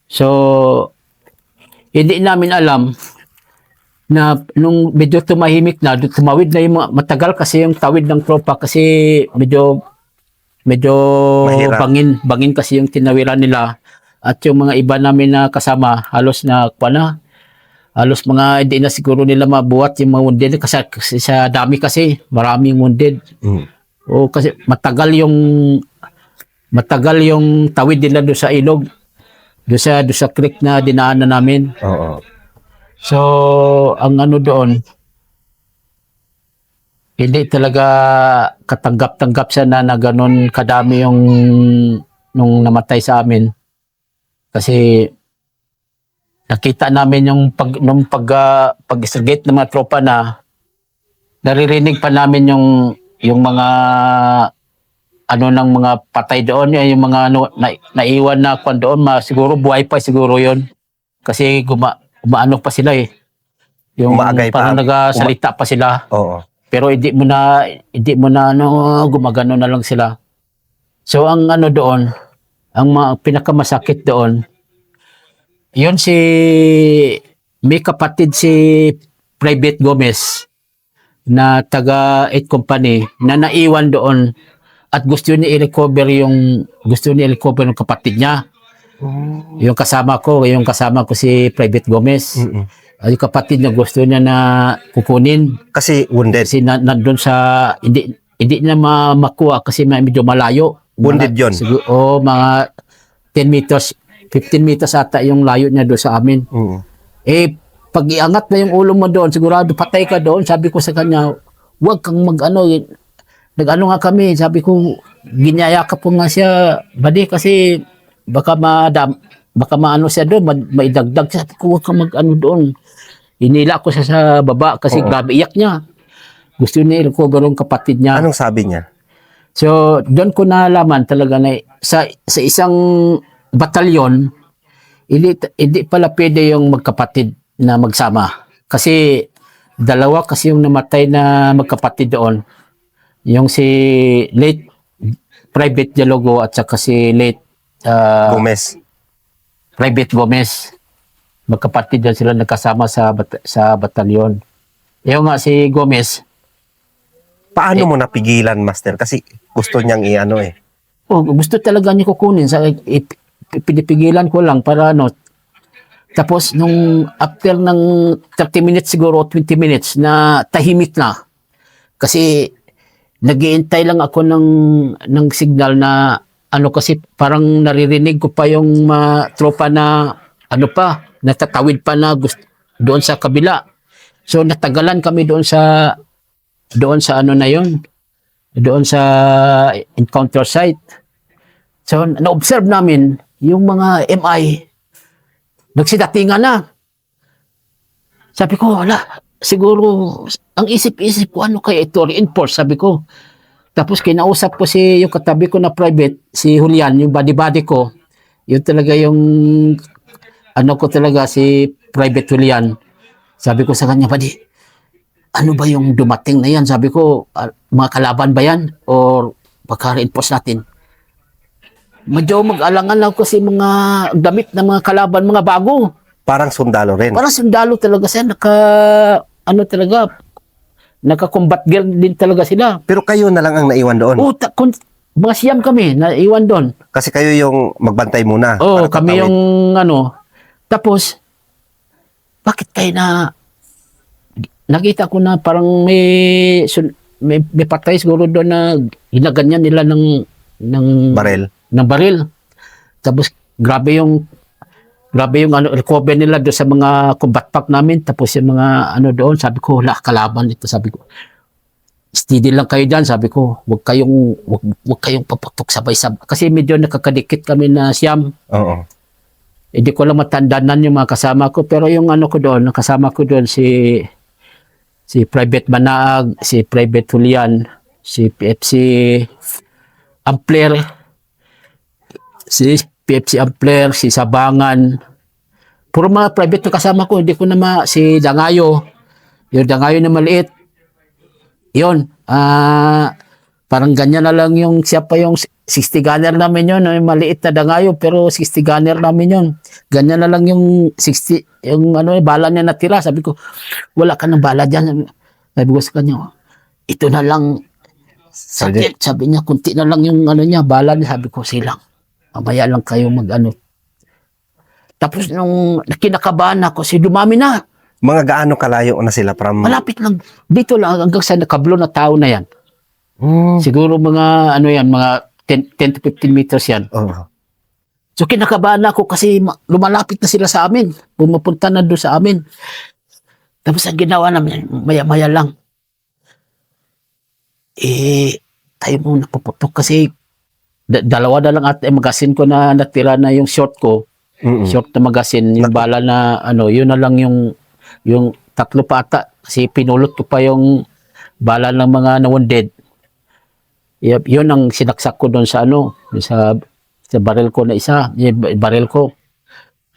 So, hindi namin alam na nung medyo tumahimik na, tumawid na yung matagal kasi yung tawid ng tropa kasi medyo Mahirap. bangin kasi yung tinawiran nila. At yung mga iba namin na kasama, halos halos mga hindi na siguro nila mabuhat yung mga wounded kasi sa dami kasi, maraming wounded. O kasi matagal yung tawid nila doon sa ilog, doon sa creek na dinaanan namin. Oo. So, ang ano doon, hindi talaga katanggap-tanggap siya na ganun kadami yung nung namatay sa amin. Kasi nakita namin yung pag-isagate ng mga tropa na naririnig pa namin yung mga ano ng mga patay doon, yung mga naiwan na kwan doon, siguro buhay pa siguro yon. Kasi umaano pa sila eh. Yung Umaagay pa. parang nagasalita pa sila. Oo. Pero hindi mo na gumagano na lang sila. So ang ano doon, ang pinakamasakit doon, yun may kapatid si Private Gomez na taga 8 Company na naiwan doon at gusto niya i-recover yung kapatid niya. Yung kasama ko si Private Gomez. Yung kapatid niya gusto niya na kukunin. Kasi wounded. Kasi nandun sa, hindi na makuha kasi medyo malayo. Wounded yun. Siguro, mga 10 meters, 15 meters ata yung layo niya doon sa amin. Eh, pag iangat na yung ulo mo doon, sigurado patay ka doon. Sabi ko sa kanya, huwag kang nag-ano nga kami. Sabi ko, ginayakap ko nga siya, badi kasi baka maano siya doon, maidagdag siya. Sabi ko, huwag kang mag-ano doon. Inila ko siya sa baba kasi grabe iyak niya. Gusto niya i-recover yung kapatid niya. Anong sabi niya? So, doon ko nalaman talaga na sa isang batalyon, hindi pala pwede yung magkapatid na magsama. Kasi dalawa kasi yung namatay na magkapatid doon. Yung si late Private Dialogo at saka si late Gomez. Private Gomez. Magkapatid yan sila nagkasama sa batalyon. Yung nga si Gomez. Paano mo napigilan, Master? Kasi gusto niyang i-ano eh. Gusto talaga niya kukunin. Pinipigilan ko lang para ano. Tapos nung after ng 30 minutes siguro, 20 minutes na tahimik na. Kasi nag-iintay lang ako ng signal na ano kasi parang naririnig ko pa yung tropa na ano pa, natatawid pa na doon sa kabila. So natagalan kami doon sa ano na yon, doon sa encounter site. So na-observe namin yung mga MI nagsidatingan na. Sabi ko, wala, siguro ang isip-isip ko ano kaya ito, reinforce, sabi ko. Tapos kinausap ko yung katabi ko na private, si Julian, yung buddy ko. Yun talaga yung ano ko talaga, si Private Julian. Sabi ko sa kanya, buddy, ano ba yung dumating na yan? Sabi ko, mga kalaban ba yan? Or baka reinforce natin? Medyo mag-alangan lang kasi mga damit ng mga kalaban, mga bago. Parang sundalo rin. Parang sundalo talaga siya, naka-combat gear din talaga sila. Pero kayo na lang ang naiwan doon. Mga siyam kami, naiwan doon. Kasi kayo yung magbantay muna. Kami yung ano. Tapos, bakit kayo nakita ko na parang may patay siguro doon na ginaganyan nila ng baril. Tapos grabe yung recover nila doon sa mga combat pack namin. Tapos yung mga ano doon, sabi ko, wala kalaban dito. Sabi ko, steady lang kayo dyan. Sabi ko, wag kayong paputok sabay-sabay. Kasi medyo nakakadikit kami na siyam. Oo. Hindi ko lang matandaanan yung mga kasama ko. Pero yung ano ko doon, kasama ko doon si Private Manaag, si Private Julian, si PFC Ampler, si Sabangan. Puro mga private na kasama ko. Hindi ko si Dangayo. Yung Dangayo na maliit. Yun. Parang ganyan na lang yung, siya pa yung 60 gunner namin yun, yung maliit na dangayo, pero 60 gunner namin yun. Ganyan na lang yung 60, yung ano, bala niya natira. Sabi ko, wala ka ng bala dyan. Sabi ko sa kanya, ito na lang, sabi niya, kunti na lang yung ano niya, bala niya. Sabi ko, silang, mamaya lang kayo mag-ano. Tapos nung kinakabahan ako, dumami na. Mga gaano kalayo na sila from... Malapit lang. Dito lang hanggang sa nakablo na tao na yan. Siguro mga ano yan, mga 10 to 15 meters yan. Oh. So kinakabahan ako kasi lumalapit na sila sa amin. Pumapunta na doon sa amin. Tapos ang ginawa namin, maya-maya lang. Tayo muna puputok kasi dalawa na lang at magasin ko na natira na yung short ko. Short na magasin, yung bala na ano, yun na lang yung tatlo pa ata. Kasi pinulot ko pa yung bala ng mga na-wounded. Yun ang sinaksak ko doon sa ano, sa baril ko na isa, yung baril ko.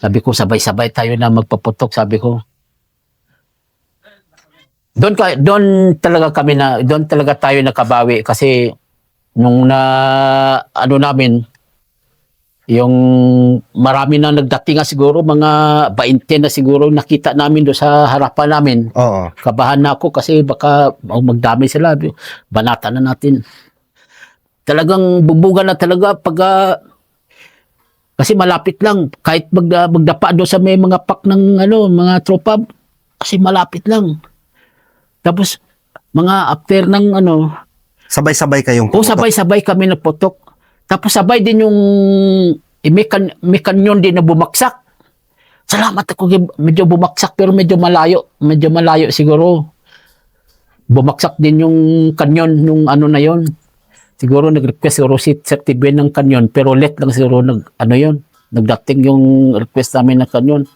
Sabi ko, sabay-sabay tayo na magpaputok, sabi ko. Doon talaga tayo nakabawi kasi nung ano namin, yung marami na nagdating siguro, mga 20 na siguro nakita namin doon sa harapan namin. Oo. Kabahan na ako kasi baka magdami sila. Banata na natin. Talagang bubugan na talaga kasi malapit lang. Kahit magdapa doon sa may mga pak ng mga tropa, kasi malapit lang. Tapos, mga after ng Sabay-sabay kayong o sabay-sabay kami nagputok. Tapos sabay din yung may kanyon din na bumaksak. Salamat ako, medyo bumaksak pero medyo malayo. Medyo malayo siguro. Bumaksak din yung kanyon nung ano na yon. Siguro nag-request siguro si certificate ng kanyon pero let lang siguro nagdating yung request namin ng kanyon.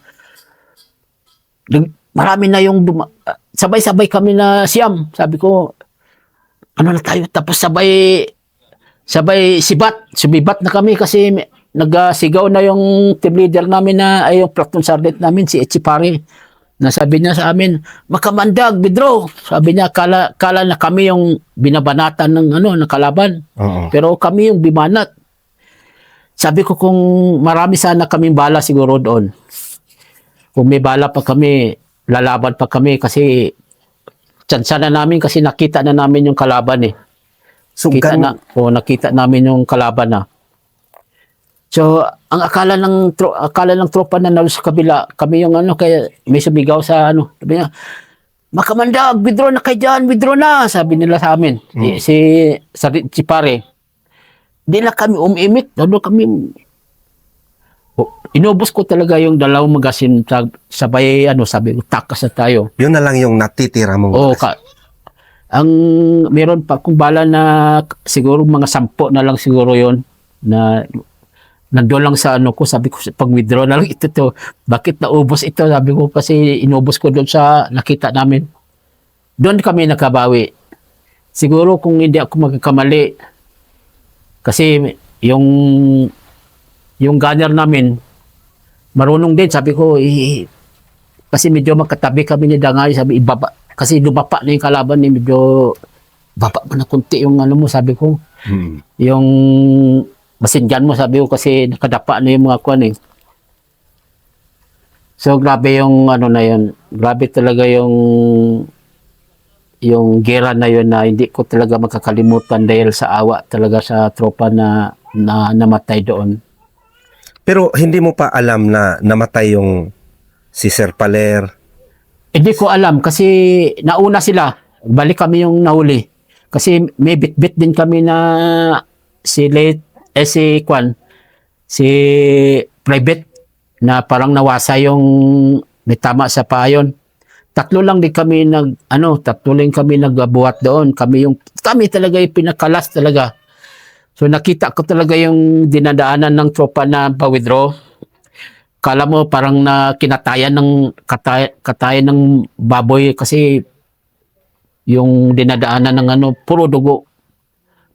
Marami na yung sabay-sabay kami na siyam. Sabi ko, ano na tayo? Tapos sabay sumibat na kami kasi nagsigaw na yung team leader namin ay yung platoon sergeant namin, si Echipari. Nasabi niya sa amin, makamandag, withdraw. Sabi niya, kala na kami yung binabanatan ng kalaban. Pero kami yung bimanat. Sabi ko kung marami sana kaming bala siguro doon. Kung may bala pa kami, lalaban pa kami kasi tsansa na namin kasi nakita na namin yung kalaban eh. So, nakita namin yung kalaban na. So, ang akala ng tropa na nalo sa kabila, kami yung kaya may sumigaw sa sabi niya, makamandag, withdraw na kayo dyan, withdraw na, sabi nila sa amin. Si pare, di na kami umimik, inubos ko talaga yung dalawang magasin, sabay, sabi ko, takas na tayo. Yun na lang yung natitira mong ang meron pa kung bala na siguro mga 10 na lang siguro yon na nandoon lang sa ko, sabi ko pag withdraw na lang ito bakit naubos ito, sabi ko kasi inubos ko doon sa nakita namin. Doon kami nakabawi siguro kung hindi ako magkakamali kasi yung gunner namin marunong din, sabi ko kasi medyo makatabi kami ni Dangay, sabi ibaba kasi lumapa na yung kalaban ni medyo baba mo na kunti yung mo, sabi ko. Yung masinjan mo, sabi ko, kasi nakadapa na yung mga kuwan eh. So, grabe yung na yun. Grabe talaga yung gera na yun na hindi ko talaga makakalimutan dahil sa awa talaga sa tropa na namatay doon. Pero hindi mo pa alam na namatay yung si Sir Paler? Hindi ko alam kasi nauna sila. Balik kami yung nahuli. Kasi may bit-bit din kami na si private na parang nawasa yung may tama sa payon. Tatlo lang kami nagbuhat doon. Kami talaga yung pinakalas talaga. So nakita ko talaga yung dinadaanan ng tropa na pa-withdraw. Kala mo parang kinatayan ng baboy kasi yung dinadaanan ng puro dugo.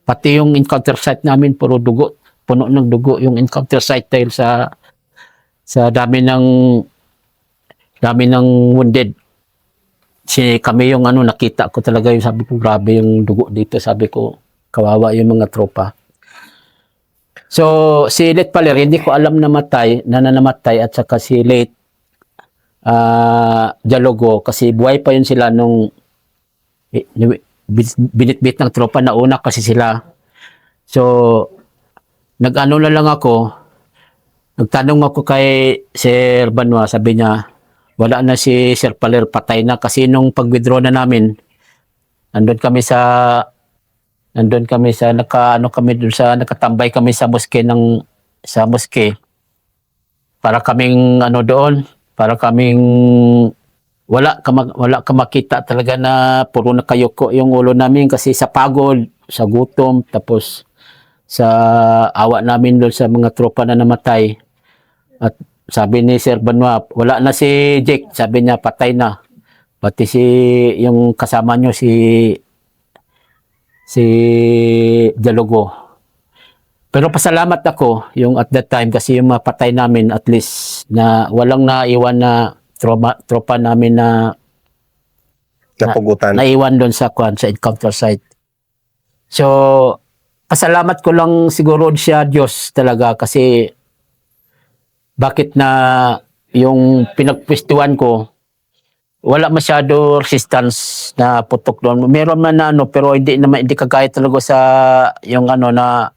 Pati yung encounter site namin puro dugo, puno ng dugo yung encounter site dahil sa dami ng wounded. Kami yung nakita ko talaga yung sabi ko grabe yung dugo dito, sabi ko Kawawa yung mga tropa. So, si Late Paler, hindi ko alam namatay at saka si Late Dialogo kasi buhay pa yun sila nung binitbit ng tropa na una kasi sila. So, nag-ano na lang ako, nagtanong ako kay Sir Banwa, sabi niya, wala na si Sir Paler, patay na kasi nung pag-withdraw na namin, nandun kami sa nakatambay kami sa moske para kaming para kaming wala ka makita talaga na puro nakayuko yung ulo namin kasi sa pagod, sa gutom, tapos sa awa namin doon sa mga tropa na namatay. At sabi ni Sir Banwa, wala na si Jake, sabi niya patay na. Pati yung kasama nyo si Dialogo. Pero pasalamat ako yung at that time kasi yung mapatay namin at least na walang naiwan na tropa namin na Napugutan. naiwan doon sa encounter site. So, pasalamat ko lang siguro siya Diyos talaga kasi bakit na yung pinagpwestuhan ko wala masyado resistance na putok doon. Meron man na pero hindi kagaya talaga sa yung na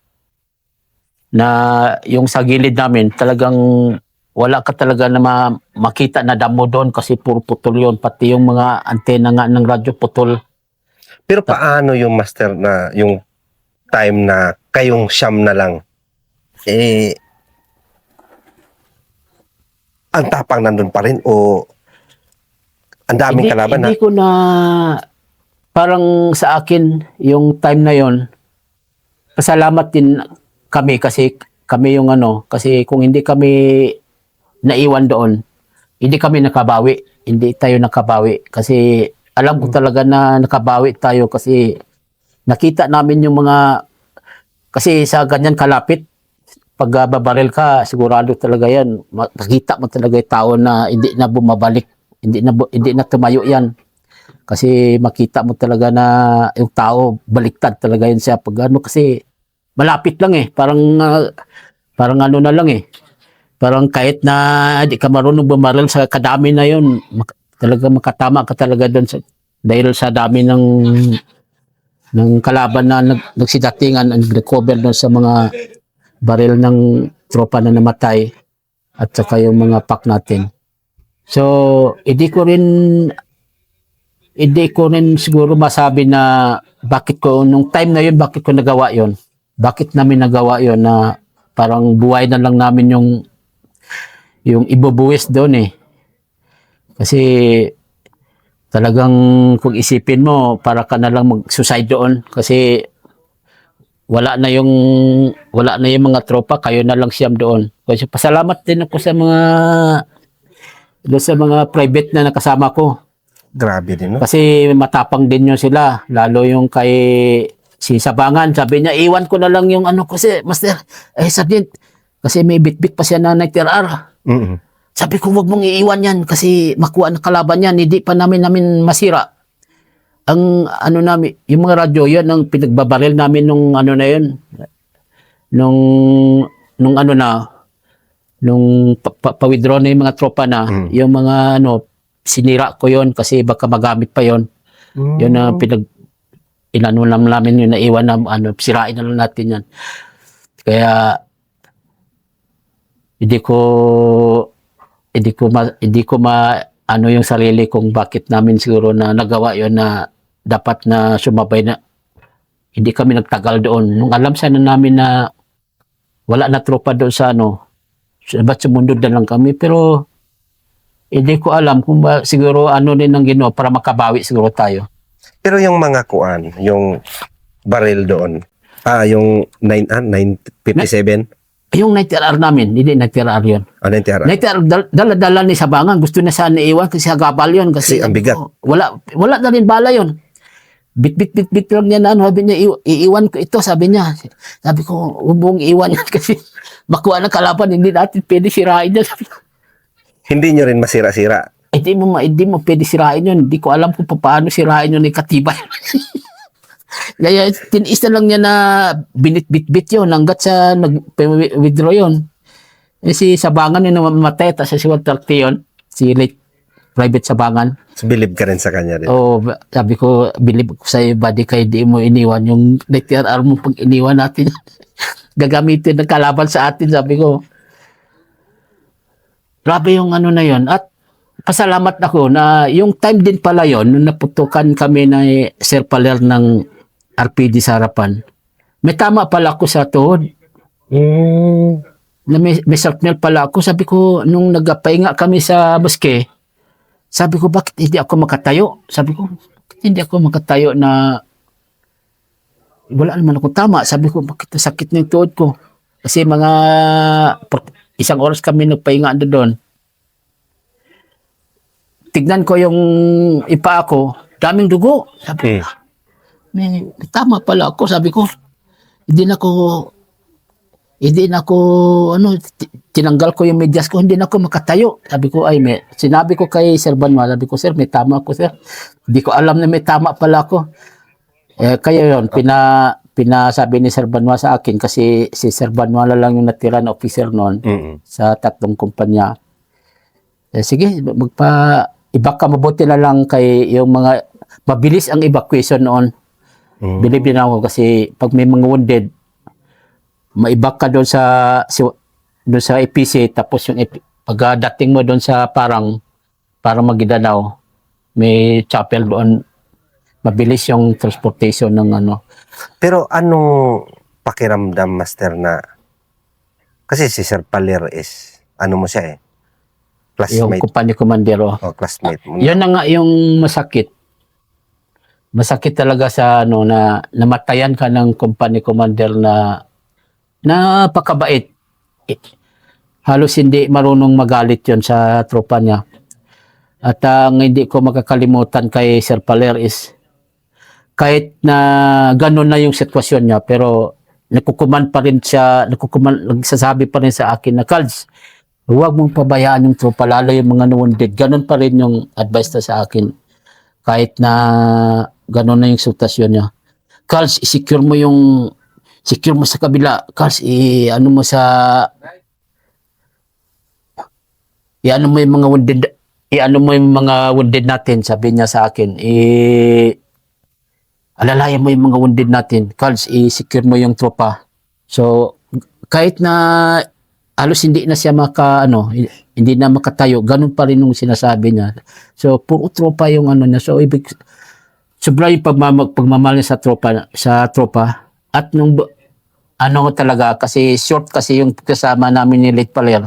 yung sa gilid namin. Talagang wala ka talaga na makita na damo doon kasi puro putol yun. Pati yung mga antena nga ng radyo putol. Pero paano yung master na yung time na kayong siyam na lang? Ang tapang nandun pa rin o ang daming kalaban na? Hindi ko na parang sa akin yung time na yon pasalamat din kami kasi kami yung kasi kung hindi kami naiwan doon, hindi kami nakabawi. Hindi tayo nakabawi kasi alam ko talaga na nakabawi tayo kasi nakita namin yung mga kasi sa ganyan kalapit pag babaril ka, sigurado talaga yan. Makikita mo talaga yung tao na hindi na bumabalik. Hindi na tumayo yan. Kasi makita mo talaga na yung tao, baliktad talaga yan siya. Pag kasi malapit lang parang na lang Parang kahit na di ka marunong bumaril sa kadami na yun, talaga makatama ka talaga doon dahil sa dami ng kalaban na nagsidatingan and recover doon sa mga baril ng tropa na namatay at saka yung mga pack natin. So, hindi ko rin siguro masabi na nung time na yun, bakit ko nagawa yun? Bakit namin nagawa yun na parang buhay na lang namin yung ibubuwis doon Kasi talagang kung isipin mo, para ka na lang mag-suicide doon kasi wala na yung mga tropa, kayo na lang siyam doon. Kasi pasalamat din ako sa mga private na nakasama ko. Grabe din, no? Kasi matapang din yun sila. Lalo yung kay si Sabangan. Sabi niya, iwan ko na lang yung kasi, Master, sabi kasi may bitbit pa siya na nagtirar. Mm-hmm. Sabi ko, wag mong iiwan yan kasi makuha ng kalaban yan. Hindi pa namin masira. Ang namin, yung mga radyo, yun ang pinagbabaril namin nung na yun. Nung pa-withdraw na yung mga tropa na, yung mga sinira ko yon kasi baka magamit pa yon. Yun ang namin yun, naiwan na, sirain na lang natin yan. Kaya, hindi ko yung sarili kung bakit namin siguro na nagawa yon na dapat na sumabay na hindi kami nagtagal doon. Nung alam sana namin na wala na tropa doon sa ba't sumundod na lang kami, pero hindi ko alam kung siguro din ang ginawa para makabawi siguro tayo. Pero yung mga yung baril doon, yung 957? Yung 90RR namin, hindi 90RR yun. 90RR? 90RR, dala-dala ni Sabangan, gusto na sana iwan kasi hagabal yun. Kasi ang bigat. Wala na rin bala yun. Bit lang niya na sabi niya, iiwan ko ito, sabi niya. Sabi ko, huwag mong iiwan yan kasi makuha ng kalaban, hindi natin pwede sirain yan. Hindi nyo rin masira-sira? Hindi mo pwede sirain yun. Hindi ko alam kung paano sirain yun ng katibay. Kaya tiniis na lang niya na binit-bit-bit yun hanggat sa nag-withdraw yun. Eh, si Sabangan yun namatay, tapos si Walter T yun, si late Private Sabangan. So, believe ka rin sa kanya din. Oo, sabi ko, believe ko sa'yo, buddy, kaya di mo iniwan yung literal mo pag iniwan natin. Gagamitin ng kalaban sa atin, sabi ko. Grabe yung ano na yun. At pasalamat ako na yung time din pala yun, nung naputukan kami na Sir Paler ng RPD sa harapan, may tama pala ako sa tuhod. Na may shrapnel pala ako. Sabi ko, nung nagpahinga kami sa maske, sabi ko, bakit hindi ako makatayo? Sabi ko, bakit hindi ako makatayo na wala naman ako tama. Sabi ko, bakit sakit ng tuhod ko? Kasi mga isang oras kami nagpahinga doon. Tignan ko yung ipa ko, daming dugo. Sabi ko, may tama pala ako. Sabi ko, hindi na ako, tinanggal ko yung medyas ko, hindi na ako makatayo. Sabi ko, sinabi ko kay Sir Banwa, sabi ko, sir, may tama ako, sir. Hindi ko alam na may tama pala ako. Kaya yun, pinasabi ni Sir Banwa sa akin, kasi si Sir Banwa lang yung natira na officer noon sa 3 kumpanya. Sige, ibak ka mabuti na lang kay yung mga, mabilis ang evacuation noon. Believe din ako kasi pag may mga wounded, maibak ka doon sa EPC, tapos yung pagdating mo doon sa parang Magidanaw, may chapel doon, mabilis yung transportation ng ano. Pero anong pakiramdam, Master, na kasi si Sir Paler is ano mo siya Yung classmate kumpanya komandero. o classmate mo. Yan na nga yung masakit. Masakit talaga sa na namatayan ka ng kumpanya commander na napakabait. Halos hindi marunong magalit yon sa tropa niya. At ang hindi ko makakalimutan kay Sir Paler is kahit na gano'n na yung sitwasyon niya, pero nagkukuman pa rin siya, nagsasabi pa rin sa akin na, Carls, huwag mong pabayaan yung tropa, lalo yung mga wounded. Gano'n pa rin yung advice na sa akin. Kahit na gano'n na yung sitwasyon niya. Carls, secure mo sa kabila. Carls, ano mo yung mga wounded natin, sabi niya sa akin. Alalayan mo yung mga wounded natin. Carls, i-secure mo yung tropa. So, kahit na halos hindi na siya hindi na makatayo, ganun pa rin yung sinasabi niya. So, puro tropa yung ano niya. So, sobra yung pagmamahal niya sa tropa. At nung, talaga, kasi short kasi yung kasama namin ni Late Paler.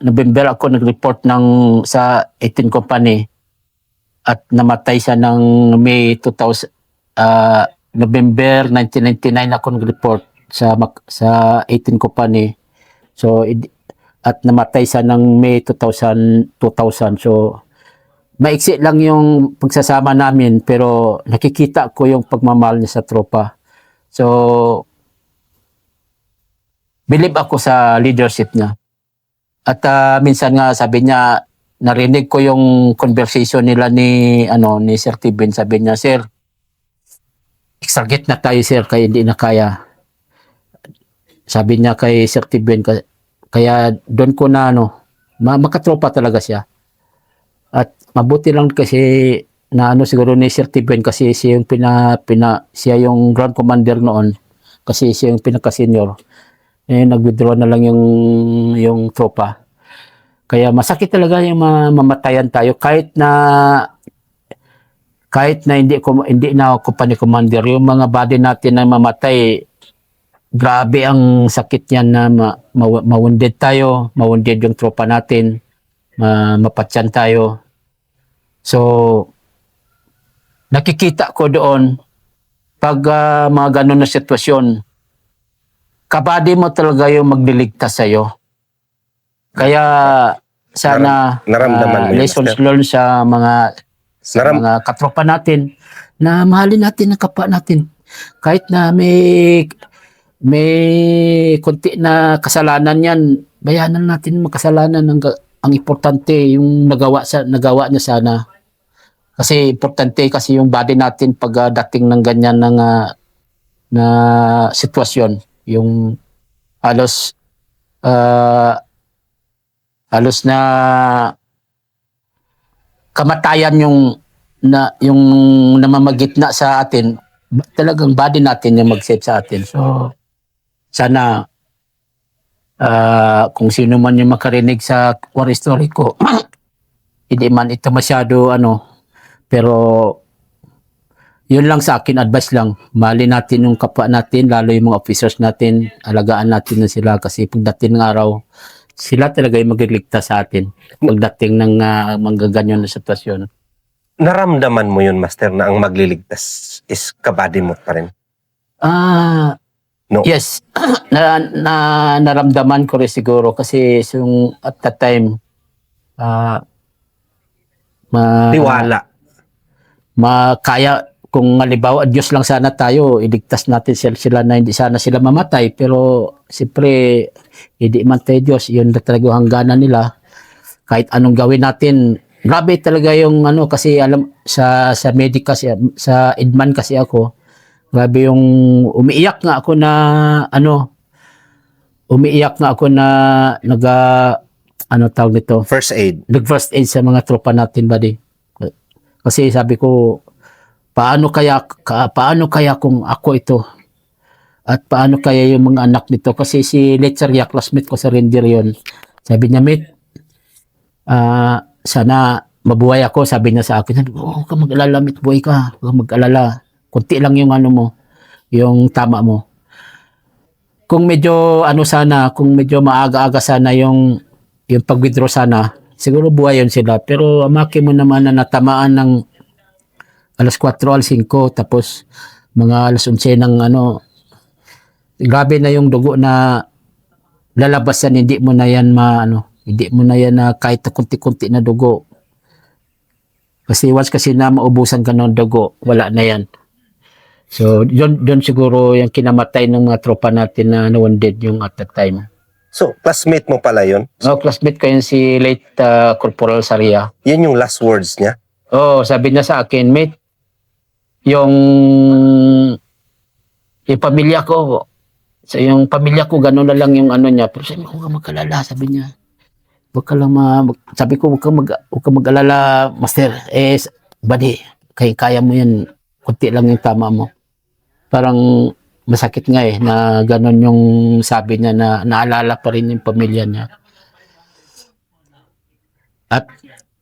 November ako nag-report sa 18 company at namatay siya ng May 2000, November 1999 ako nag-report sa 18 company. So at namatay siya ng May 2000. So maiksi lang yung pagsasama namin, pero nakikita ko yung pagmamahal niya sa tropa. So believe ako sa leadership niya. At minsan nga sabi niya, narinig ko yung conversation nila ni Sir Tibin. Sabi niya, sir, extragate na tayo, sir, kaya hindi na kaya. Sabi niya kay Sir Tibin, kaya doon ko na makatropa talaga siya. At mabuti lang kasi na siguro ni Sir Tibin, kasi siya yung siya yung ground commander noon, kasi siya yung pinaka-senior. Nag-withdraw na lang yung tropa. Kaya masakit talaga yung mamatayan tayo kahit na hindi na company commander, yung mga body natin na mamatay, grabe ang sakit niyan na ma-wounded tayo, ma-wounded yung tropa natin, mapatyan tayo. So nakikita ko doon pag mga ganun na sitwasyon, kabady mo talaga yung magliligtas sa'yo. Kaya sana naramdaman mo yun, lessons Master? learned sa mga katropa natin na mahalin natin ang kapwa natin. Kahit na may konti na kasalanan yan, bayanan natin makasalanan. Ang importante yung nagawa niya sana. Kasi importante kasi yung body natin pag dating ng ganyan ng na sitwasyon. Yung halos ah, halos na kamatayan yung namamagitna sa atin, talagang body natin yung mag-save sa atin. So sana kung sino man yung makarinig sa war story ko, hindi man ito masyado pero yun lang sa akin, advice lang. Mali natin yung kapwa natin, lalo yung mga officers natin, alagaan natin na sila kasi pagdating ng araw, sila talaga yung magliligtas sa atin pagdating ng manggaganyan na sitwasyon. Naramdaman mo yun, Master, na ang magliligtas is kabady mo pa rin? No. Yes. Naramdaman ko rin siguro kasi yung at that time, Tiwala. kaya kung halimbawa Diyos lang sana tayo, iligtas natin sila na hindi sana sila mamatay, pero siyempre hindi man tayo Diyos, yun na talaga hangganan nila. Kahit anong gawin natin, grabe talaga yung kasi alam sa medic kasi, sa Edman kasi ako, grabe yung umiiyak nga ako na tawag nito, First aid. nag-first aid sa mga tropa natin, buddy. Kasi sabi ko, paano kaya kung ako ito? At paano kaya yung mga anak nito? Kasi si Letzeria, classmate ko sa Reindeer yun. Sabi niya, mate, sana mabuhay ako. Sabi niya sa akin, huwag ka mag-alala, mate, buhay ka. Huwag ka mag-alala. Kunti lang yung yung tama mo. Kung medyo kung medyo maaga-aga sana yung pag-withdraw sana, siguro buhay yun sila. Pero amaki mo naman na natamaan ng alas 4, alas 5, tapos mga alas 11 ng grabe na yung dugo na lalabas yan, hindi mo na yan hindi mo na yan kahit kunti-kunti na dugo. Kasi once na maubusan ka ng dugo, wala na yan. So, yun siguro yung kinamatay ng mga tropa natin na wounded yung at that time. So, classmate mo pala yun? Classmate ko yun si late Corporal Saria. Yan yung last words niya? Sabi niya sa akin, mate, yung pamilya ko, yung pamilya ko, gano'n na lang yung niya. Pero sabi ko, huwag ka mag-alala, sabi niya. Huwag ka lang sabi ko, huwag ka mag-alala, Master. Buddy, kaya mo yan. Kunti lang yung tama mo. Parang masakit nga na gano'n yung sabi niya na naalala pa rin yung pamilya niya. At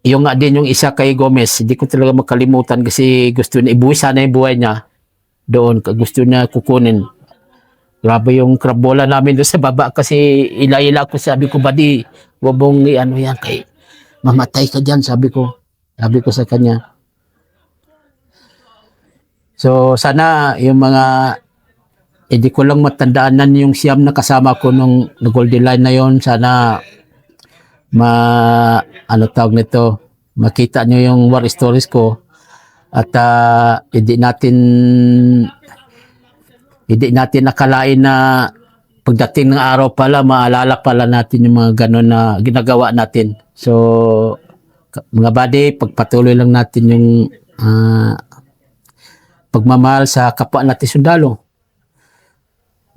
yung nga din yung isa kay Gomez, hindi ko talaga makalimutan kasi gusto niya, ibuwi sana yung buhay niya doon. Gusto niya kukunin. Grabe yung krabola namin doon sa baba kasi ila-ila ko, sabi ko, buddy, huwag mong yan kay mamatay ka dyan, sabi ko sa kanya. So sana yung mga hindi ko lang matandaanan yung siyam na kasama ko nung Golden Line na yon, sana tawag nito, makita nyo yung war stories ko at hindi natin nakalain na pagdating ng araw pala, maalala pala natin yung mga gano'n na ginagawa natin. So, mga buddy, pagpatuloy lang natin yung pagmamahal sa kapwa natin sundalo.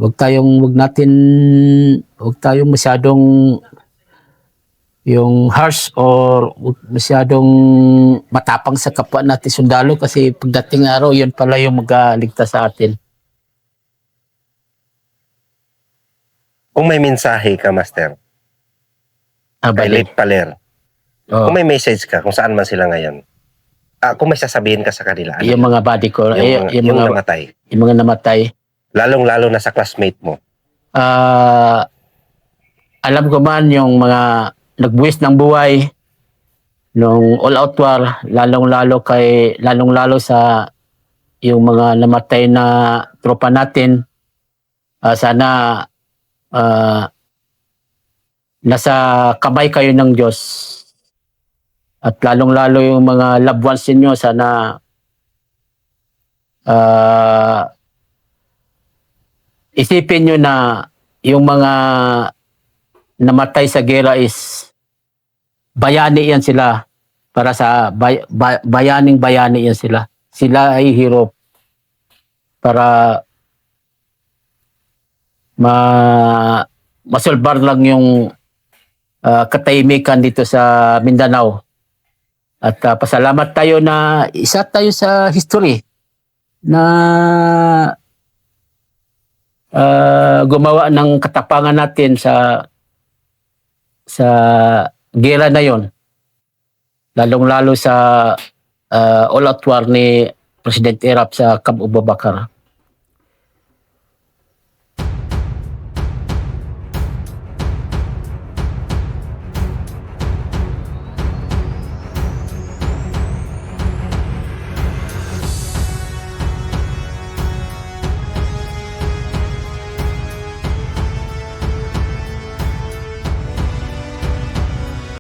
Huwag tayong masyadong yung harsh or masyadong matapang sa kapwa natin sundalo kasi pagdating araw, yun pala yung magaligtas sa atin. Kung may mensahe ka, Master, kay Late Paler, kung may message ka, kung saan man sila ngayon, kung may sasabihin ka sa kanila, yung mga body ko, yung namatay. Yung mga namatay. Lalong-lalo na sa classmate mo. Alam ko man yung mga nagbuwis ng buhay nung all-out war, lalong-lalo sa yung mga namatay na tropa natin. Sana nasa kamay kayo ng Diyos. At lalong-lalo yung mga loved ones ninyo, sana isipin nyo na yung mga namatay sa gera is bayani yan sila. para sa bayaning-bayani yan sila. Sila ay hero para masolbar lang yung katahimikan dito sa Mindanao. At pasalamat tayo na isa tayo sa history na gumawa ng katapangan natin sa gera na yon, lalong-lalo sa all-out war ni President Erap sa Cabo Babakar.